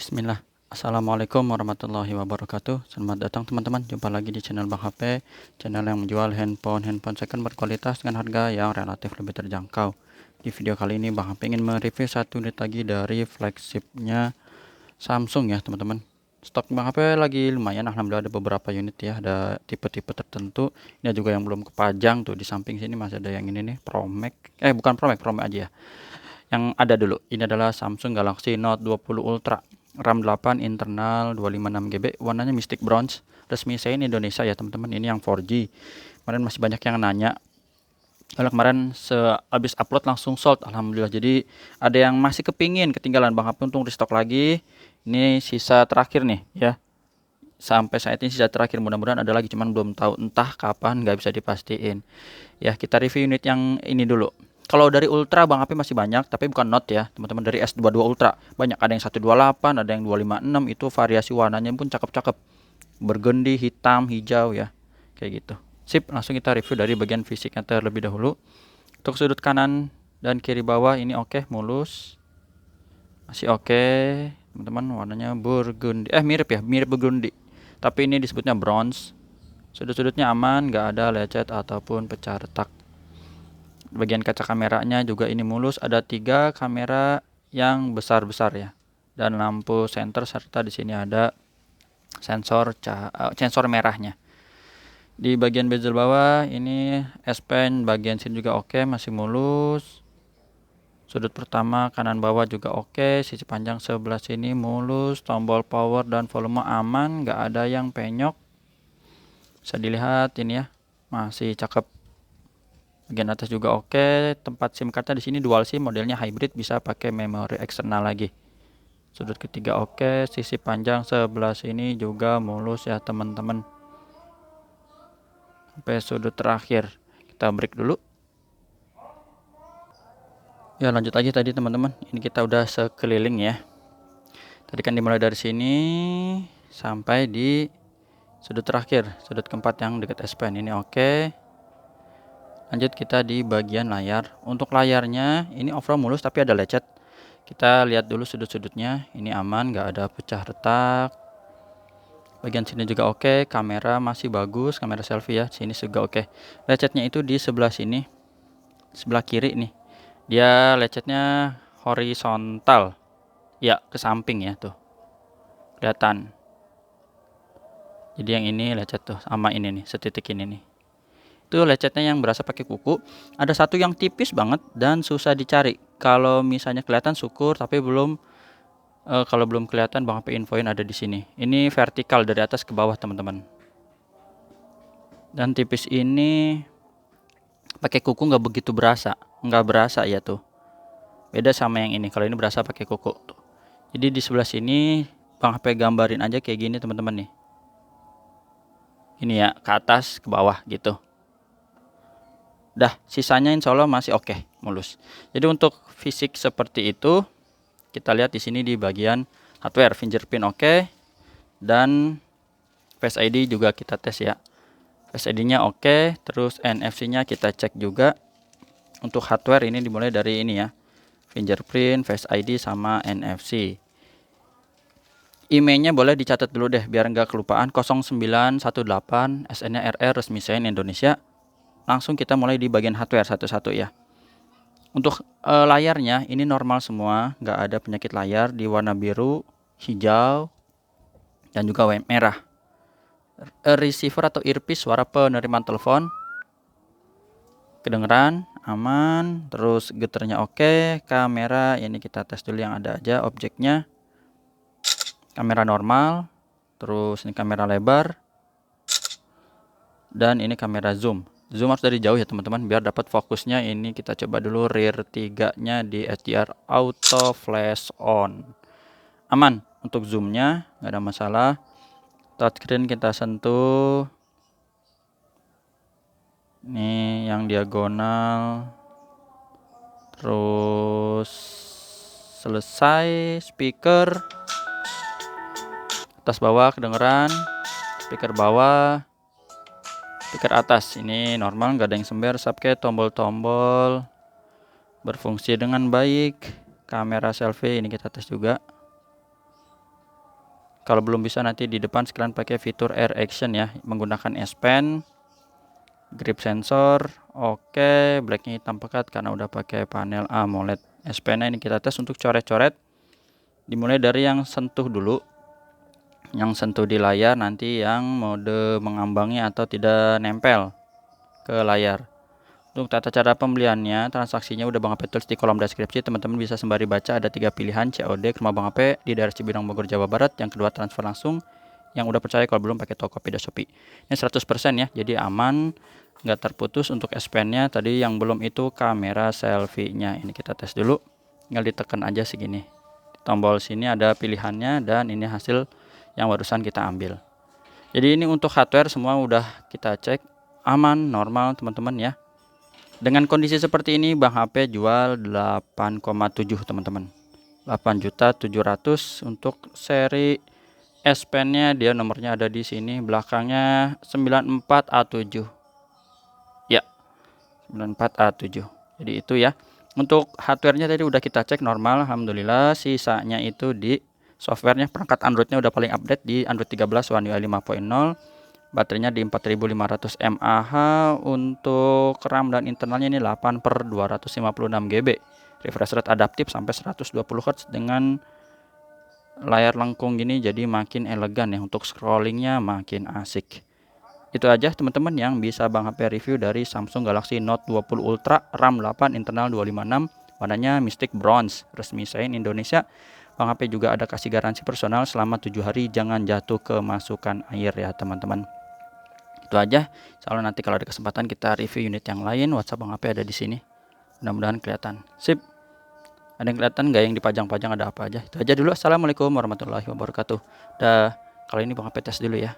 Bismillah. Assalamualaikum warahmatullahi wabarakatuh. Selamat datang teman-teman. Jumpa lagi di channel Bang HP, channel yang menjual handphone second berkualitas dengan harga yang relatif lebih terjangkau. Di video kali ini Bang HP ingin mereview satu unit lagi dari flagshipnya Samsung ya teman-teman. Stok Bang HP lagi lumayan, alhamdulillah ada beberapa unit ya, ada tipe-tipe tertentu. Ini juga yang belum kepajang tuh, di samping sini masih ada yang ini nih, Pro Max. Bukan Pro Max, Pro Max aja ya. Yang ada dulu, ini adalah Samsung Galaxy Note 20 Ultra, RAM 8, internal 256 GB, warnanya Mystic Bronze, resmi saya in Indonesia ya teman-teman. Ini yang 4G. Kemarin masih banyak yang nanya, kalau kemarin sehabis upload langsung sold, alhamdulillah. Jadi ada yang masih kepingin, ketinggalan, Bang HP untung restock lagi. Ini sisa terakhir nih ya, sampai saat ini sisa terakhir, mudah-mudahan ada lagi, cuman belum tahu entah kapan, nggak bisa dipastiin ya. Kita review unit yang ini dulu. Kalau dari Ultra Bang HP masih banyak, tapi bukan Note ya teman-teman. Dari S22 Ultra banyak, ada yang 128, ada yang 256. Itu variasi warnanya pun cakep-cakep, burgundy, hitam, hijau ya, kayak gitu. Sip, langsung kita review dari bagian fisiknya terlebih dahulu. Untuk sudut kanan dan kiri bawah ini oke, mulus, masih oke teman-teman. Warnanya burgundy, mirip ya, mirip burgundy, tapi ini disebutnya bronze. Sudut-sudutnya aman, nggak ada lecet ataupun pecah retak. Bagian kaca kameranya juga ini mulus, ada 3 kamera yang besar-besar ya, dan lampu senter, serta di sini ada sensor merahnya. Di bagian bezel bawah ini S Pen, bagian sini juga oke, masih mulus. Sudut pertama kanan bawah juga oke, sisi panjang sebelah sini mulus, tombol power dan volume aman, nggak ada yang penyok. Bisa dilihat ini ya, masih cakep. Bagian atas juga oke. Tempat SIM cardnya di sini dual SIM, modelnya hybrid, bisa pakai memori eksternal lagi. Sudut ketiga oke, sisi panjang sebelah sini juga mulus ya teman-teman. Sampai sudut terakhir. Kita break dulu. Ya lanjut lagi tadi teman-teman. Ini kita udah sekeliling ya. Tadi kan dimulai dari sini sampai di sudut terakhir, sudut keempat yang dekat S Pen ini oke. Lanjut kita di bagian layar. Untuk layarnya ini overall mulus tapi ada lecet. Kita lihat dulu sudut-sudutnya, ini aman, nggak ada pecah retak. Bagian sini juga oke, kamera masih bagus, kamera selfie ya, sini juga oke. Lecetnya itu di sebelah sini, sebelah kiri nih. Dia lecetnya horizontal, ya ke samping ya tuh, kelihatan. Jadi yang ini lecet tuh, sama ini nih, setitik ini nih. Itu lecetnya yang berasa pakai kuku. Ada satu yang tipis banget dan susah dicari. Kalau misalnya kelihatan syukur, tapi kalau belum kelihatan Bang HP infoin ada di sini. Ini vertikal dari atas ke bawah teman-teman. Dan tipis ini pakai kuku nggak begitu berasa, nggak berasa ya tuh. Beda sama yang ini. Kalau ini berasa pakai kuku tuh. Jadi di sebelah sini Bang HP gambarin aja kayak gini teman-teman nih. Ini ya, ke atas ke bawah gitu. Dah, sisanya insya Allah masih oke, mulus. Jadi untuk fisik seperti itu, kita lihat di sini di bagian hardware, fingerprint oke, dan Face ID juga kita tes ya. Face ID-nya oke, terus NFC-nya kita cek juga. Untuk hardware ini dimulai dari ini ya, fingerprint, Face ID sama NFC. Emailnya boleh dicatat dulu deh biar nggak kelupaan, 0918, SN-nya RR, resmi saya Indonesia. Langsung kita mulai di bagian hardware satu-satu ya. Untuk layarnya ini normal semua, nggak ada penyakit layar, di warna biru, hijau, dan juga merah. Receiver atau earpiece, suara penerimaan telepon kedengeran, aman. Terus getarnya oke. Kamera ini kita tes dulu yang ada aja objeknya. Kamera normal, terus ini kamera lebar, dan ini kamera zoom. Zoom harus dari jauh ya teman-teman biar dapat fokusnya. Ini kita coba dulu rear 3-nya di HDR auto flash on. Aman untuk zoomnya, nggak ada masalah. Touchscreen kita sentuh. Ini yang diagonal. Terus selesai. Speaker atas bawah kedengeran. Speaker bawah, speaker atas ini normal, nggak ada yang sember. Subcase, tombol-tombol berfungsi dengan baik. Kamera selfie ini kita tes juga. Kalau belum bisa nanti di depan sekalian pakai fitur Air Action ya, menggunakan S Pen, grip sensor, oke, blacknya hitam pekat karena udah pakai panel AMOLED. S Pen-nya ini kita tes untuk coret-coret. Dimulai dari yang sentuh dulu, yang sentuh di layar, nanti yang mode mengambangi atau tidak nempel ke layar. Untuk tata cara pembeliannya, transaksinya udah Bang HP tulis di kolom deskripsi. Teman-teman bisa sembari baca, ada 3 pilihan: COD ke rumah Bang HP di daerah Cibinong, Bogor, Jawa Barat. Yang kedua transfer langsung. Yang udah percaya kalau belum pakai Tokopedia, Shopee. Ini 100% ya, jadi aman, nggak terputus. Untuk S Pen-nya tadi yang belum itu kamera selfie-nya. Ini kita tes dulu. Tinggal ditekan aja segini. Tombol sini ada pilihannya dan ini hasil yang barusan kita ambil. Jadi ini untuk hardware semua udah kita cek aman, normal teman-teman ya. Dengan kondisi seperti ini Bang HP jual 8,7 teman-teman. 8.700.000 untuk seri S Pen-nya, dia nomornya ada di sini, belakangnya 94A7. Ya, 94A7. Jadi itu ya. Untuk hardware-nya tadi udah kita cek normal, alhamdulillah. Sisanya itu di software-nya, perangkat Android-nya udah paling update di Android 13 One UI 5.0. Baterainya di 4500 mAh. Untuk RAM dan internalnya ini 8/256 GB. Refresh rate adaptif sampai 120 Hz dengan layar lengkung gini, jadi makin elegan ya. Untuk scrollingnya makin asik. Itu aja teman-teman yang bisa Bang HP review dari Samsung Galaxy Note 20 Ultra, RAM 8, internal 256, warnanya Mystic Bronze, resmi Shine Indonesia. Bang HP juga ada kasih garansi personal selama 7 hari, jangan jatuh kemasukan air ya teman-teman. Itu aja. Soalnya nanti kalau ada kesempatan kita review unit yang lain, WhatsApp Bang HP ada di sini. Mudah-mudahan kelihatan. Sip. Ada yang kelihatan nggak yang dipajang-pajang, ada apa aja? Itu aja dulu. Assalamualaikum warahmatullahi wabarakatuh. Dah. Kalau ini Bang HP tes dulu ya.